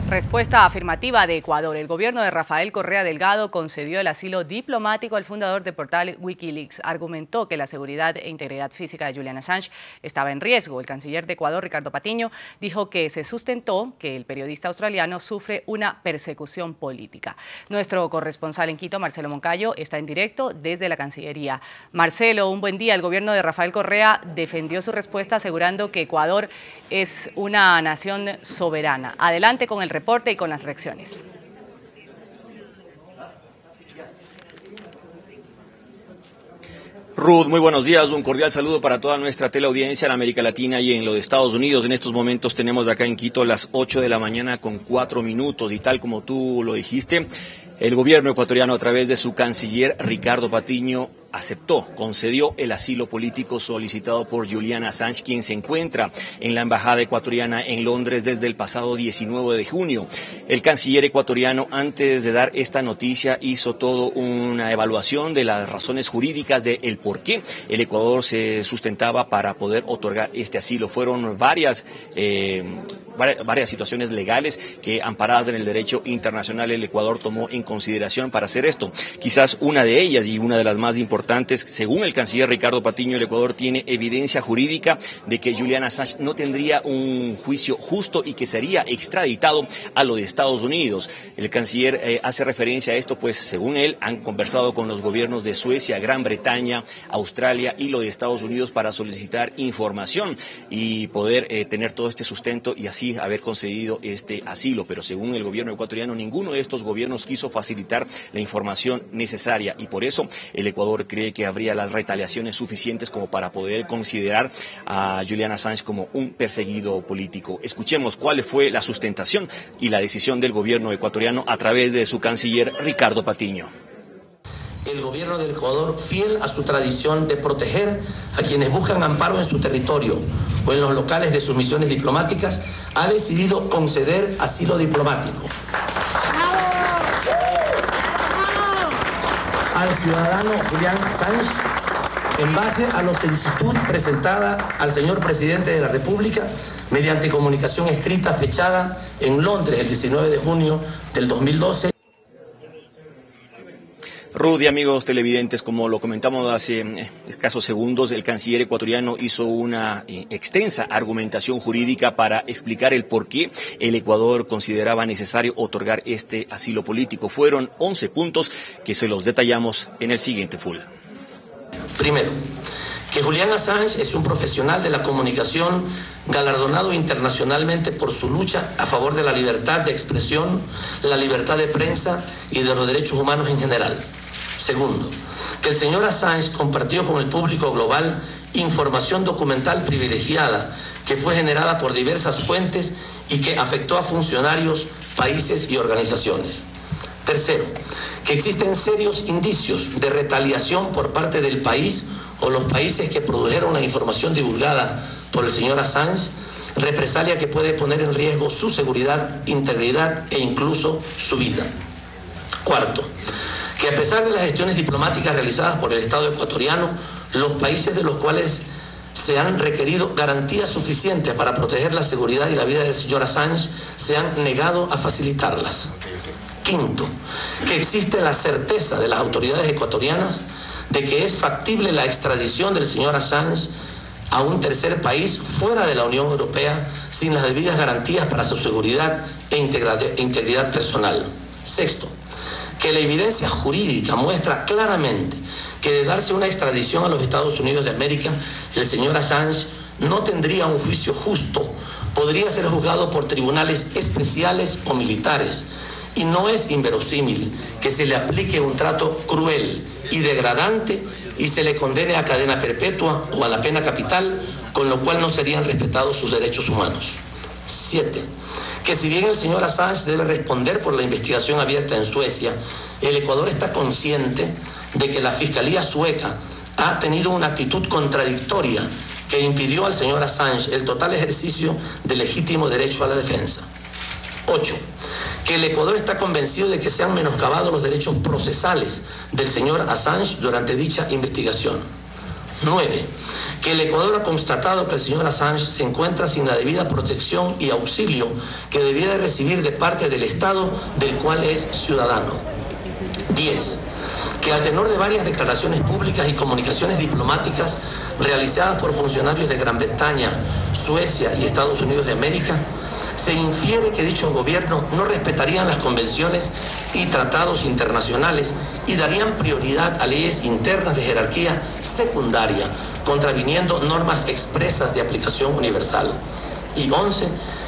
Respuesta afirmativa de Ecuador. El gobierno de Rafael Correa Delgado concedió el asilo diplomático al fundador del portal Wikileaks. Argumentó que la seguridad e integridad física de Julian Assange estaba en riesgo. El canciller de Ecuador, Ricardo Patiño, dijo que se sustentó que el periodista australiano sufre una persecución política. Nuestro corresponsal en Quito, Marcelo Moncayo, está en directo desde la Cancillería. Marcelo, un buen día. El gobierno de Rafael Correa defendió su respuesta asegurando que Ecuador es una nación soberana. Adelante con el reporte y con las reacciones. Ruth, muy buenos días. Un cordial saludo para toda nuestra teleaudiencia en América Latina y en los Estados Unidos. En estos momentos tenemos acá en Quito las 8 de la mañana con 4 minutos y tal como tú lo dijiste, el gobierno ecuatoriano a través de su canciller Ricardo Patiño concedió el asilo político solicitado por Julian Assange, quien se encuentra en la embajada ecuatoriana en Londres desde el pasado 19 de junio. El canciller ecuatoriano, antes de dar esta noticia, hizo toda una evaluación de las razones jurídicas de el por qué el Ecuador se sustentaba para poder otorgar este asilo. Fueron varias situaciones legales que, amparadas en el derecho internacional, el Ecuador tomó en consideración para hacer esto. Quizás una de ellas y una de las más importantes, según el canciller Ricardo Patiño, el Ecuador tiene evidencia jurídica de que Julian Assange no tendría un juicio justo y que sería extraditado a los Estados Unidos. El canciller hace referencia a esto, pues según él han conversado con los gobiernos de Suecia, Gran Bretaña, Australia y los de Estados Unidos para solicitar información y poder tener todo este sustento y así haber concedido este asilo. Pero según el gobierno ecuatoriano, ninguno de estos gobiernos quiso facilitar la información necesaria y por eso el Ecuador cree que habría las retaliaciones suficientes como para poder considerar a Julian Assange como un perseguido político. Escuchemos cuál fue la sustentación y la decisión del gobierno ecuatoriano a través de su canciller Ricardo Patiño. El gobierno del Ecuador, fiel a su tradición de proteger a quienes buscan amparo en su territorio o en los locales de sus misiones diplomáticas, ha decidido conceder asilo diplomático al ciudadano Julian Assange en base a la solicitud presentada al señor presidente de la República mediante comunicación escrita fechada en Londres el 19 de junio del 2012. Rudy, amigos televidentes, como lo comentamos hace escasos segundos, el canciller ecuatoriano hizo una extensa argumentación jurídica para explicar el por qué el Ecuador consideraba necesario otorgar este asilo político. Fueron 11 puntos que se los detallamos en el siguiente full. Primero, que Julian Assange es un profesional de la comunicación galardonado internacionalmente por su lucha a favor de la libertad de expresión, la libertad de prensa y de los derechos humanos en general. Segundo, que el señor Assange compartió con el público global información documental privilegiada que fue generada por diversas fuentes y que afectó a funcionarios, países y organizaciones. Tercero, que existen serios indicios de retaliación por parte del país o los países que produjeron la información divulgada por el señor Assange, represalia que puede poner en riesgo su seguridad, integridad e incluso su vida. Cuarto, que a pesar de las gestiones diplomáticas realizadas por el Estado ecuatoriano, los países de los cuales se han requerido garantías suficientes para proteger la seguridad y la vida del señor Assange se han negado a facilitarlas. Quinto, que existe la certeza de las autoridades ecuatorianas de que es factible la extradición del señor Assange a un tercer país fuera de la Unión Europea sin las debidas garantías para su seguridad e integridad personal. Sexto, que la evidencia jurídica muestra claramente que de darse una extradición a los Estados Unidos de América, el señor Assange no tendría un juicio justo, podría ser juzgado por tribunales especiales o militares, y no es inverosímil que se le aplique un trato cruel y degradante y se le condene a cadena perpetua o a la pena capital, con lo cual no serían respetados sus derechos humanos. 7. Que si bien el señor Assange debe responder por la investigación abierta en Suecia, el Ecuador está consciente de que la Fiscalía sueca ha tenido una actitud contradictoria que impidió al señor Assange el total ejercicio del legítimo derecho a la defensa. 8. Que el Ecuador está convencido de que se han menoscabado los derechos procesales del señor Assange durante dicha investigación. 9. que el Ecuador ha constatado que el señor Assange se encuentra sin la debida protección y auxilio que debía de recibir de parte del Estado del cual es ciudadano. 10. Que al tenor de varias declaraciones públicas y comunicaciones diplomáticas realizadas por funcionarios de Gran Bretaña, Suecia y Estados Unidos de América, se infiere que dichos gobiernos no respetarían las convenciones y tratados internacionales y darían prioridad a leyes internas de jerarquía secundaria, contraviniendo normas expresas de aplicación universal. Y 11,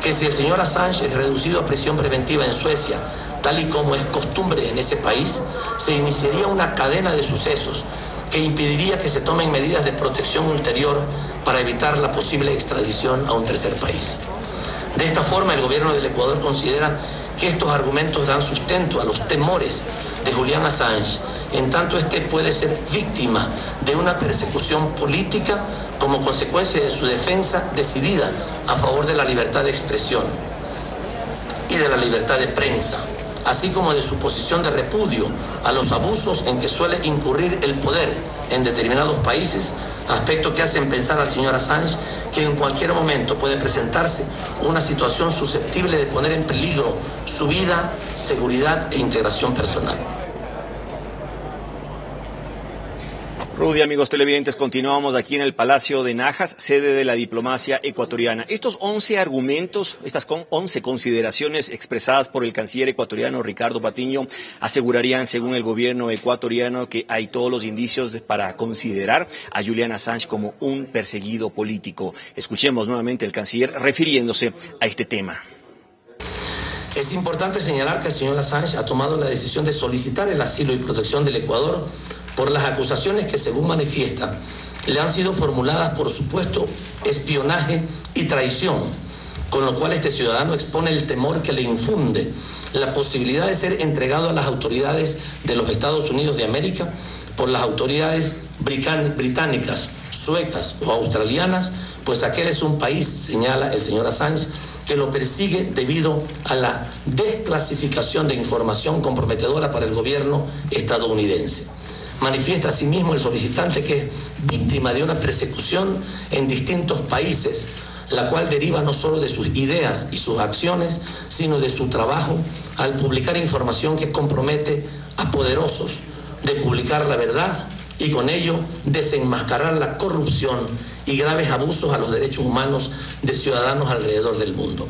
que si el señor Assange es reducido a prisión preventiva en Suecia, tal y como es costumbre en ese país, se iniciaría una cadena de sucesos que impediría que se tomen medidas de protección ulterior para evitar la posible extradición a un tercer país. De esta forma, el gobierno del Ecuador considera que estos argumentos dan sustento a los temores de Julian Assange, en tanto este puede ser víctima de una persecución política como consecuencia de su defensa decidida a favor de la libertad de expresión y de la libertad de prensa, así como de su posición de repudio a los abusos en que suele incurrir el poder en determinados países, aspecto que hacen pensar al señor Assange que en cualquier momento puede presentarse una situación susceptible de poner en peligro su vida, seguridad e integración personal. Rudy, amigos televidentes, continuamos aquí en el Palacio de Najas, sede de la diplomacia ecuatoriana. Estos 11 argumentos, estas 11 consideraciones expresadas por el canciller ecuatoriano Ricardo Patiño asegurarían, según el gobierno ecuatoriano, que hay todos los indicios para considerar a Julian Assange como un perseguido político. Escuchemos nuevamente al canciller refiriéndose a este tema. Es importante señalar que el señor Assange ha tomado la decisión de solicitar el asilo y protección del Ecuador por las acusaciones que, según manifiesta, le han sido formuladas por supuesto espionaje y traición, con lo cual este ciudadano expone el temor que le infunde la posibilidad de ser entregado a las autoridades de los Estados Unidos de América por las autoridades británicas, suecas o australianas, pues aquel es un país, señala el señor Assange, que lo persigue debido a la desclasificación de información comprometedora para el gobierno estadounidense. Manifiesta asimismo el solicitante que es víctima de una persecución en distintos países, la cual deriva no solo de sus ideas y sus acciones, sino de su trabajo al publicar información que compromete a poderosos de publicar la verdad y con ello desenmascarar la corrupción y graves abusos a los derechos humanos de ciudadanos alrededor del mundo.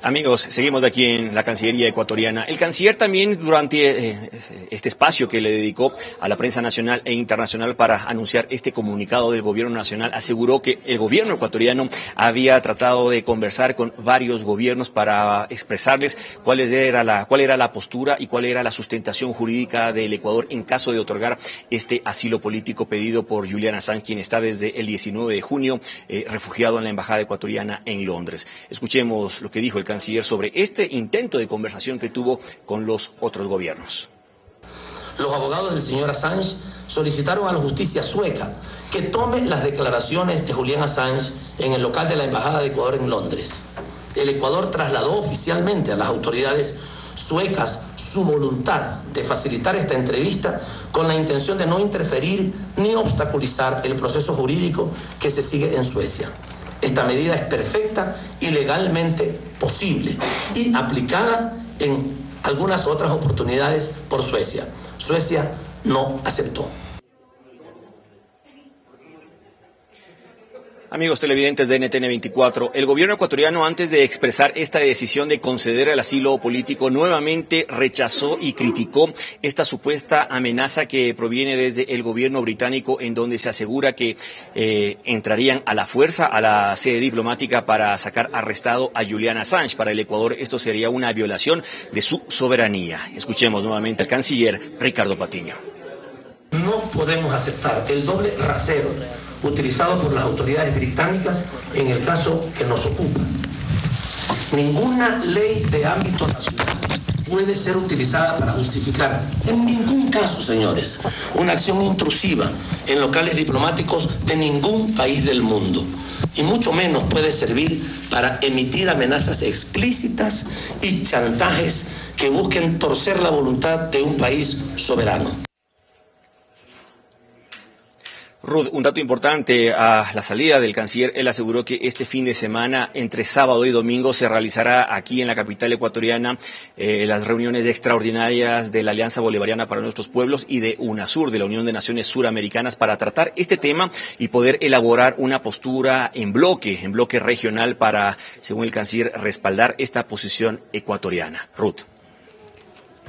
Amigos, seguimos aquí en la Cancillería ecuatoriana. El canciller también, durante este espacio que le dedicó a la prensa nacional e internacional para anunciar este comunicado del gobierno nacional, aseguró que el gobierno ecuatoriano había tratado de conversar con varios gobiernos para expresarles cuál era la postura y cuál era la sustentación jurídica del Ecuador en caso de otorgar este asilo político pedido por Julian Assange, quien está desde el 19 de junio refugiado en la embajada ecuatoriana en Londres. Escuchemos lo que dijo el canciller sobre este intento de conversación que tuvo con los otros gobiernos. Los abogados del señor Assange solicitaron a la justicia sueca que tome las declaraciones de Julian Assange en el local de la embajada de Ecuador en Londres. El Ecuador trasladó oficialmente a las autoridades suecas su voluntad de facilitar esta entrevista con la intención de no interferir ni obstaculizar el proceso jurídico que se sigue en Suecia. Esta medida es perfecta y legalmente posible y aplicada en algunas otras oportunidades por Suecia. Suecia no aceptó. Amigos televidentes de NTN 24, el gobierno ecuatoriano, antes de expresar esta decisión de conceder el asilo político, nuevamente rechazó y criticó esta supuesta amenaza que proviene desde el gobierno británico, en donde se asegura que entrarían a la fuerza a la sede diplomática para sacar arrestado a Julian Assange. Para el Ecuador esto sería una violación de su soberanía. Escuchemos nuevamente al canciller Ricardo Patiño. No podemos aceptar el doble rasero utilizado por las autoridades británicas en el caso que nos ocupa. Ninguna ley de ámbito nacional puede ser utilizada para justificar, en ningún caso, señores, una acción intrusiva en locales diplomáticos de ningún país del mundo. Y mucho menos puede servir para emitir amenazas explícitas y chantajes que busquen torcer la voluntad de un país soberano. Ruth, un dato importante, a la salida del canciller, él aseguró que este fin de semana, entre sábado y domingo, se realizará aquí en la capital ecuatoriana las reuniones extraordinarias de la Alianza Bolivariana para Nuestros Pueblos y de UNASUR, de la Unión de Naciones Suramericanas, para tratar este tema y poder elaborar una postura en bloque regional para, según el canciller, respaldar esta posición ecuatoriana. Ruth.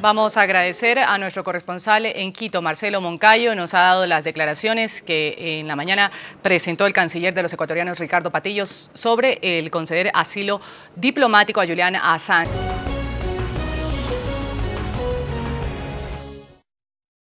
Vamos a agradecer a nuestro corresponsal en Quito, Marcelo Moncayo. Nos ha dado las declaraciones que en la mañana presentó el canciller de los ecuatorianos, Ricardo Patillo, sobre el conceder asilo diplomático a Julian Assange.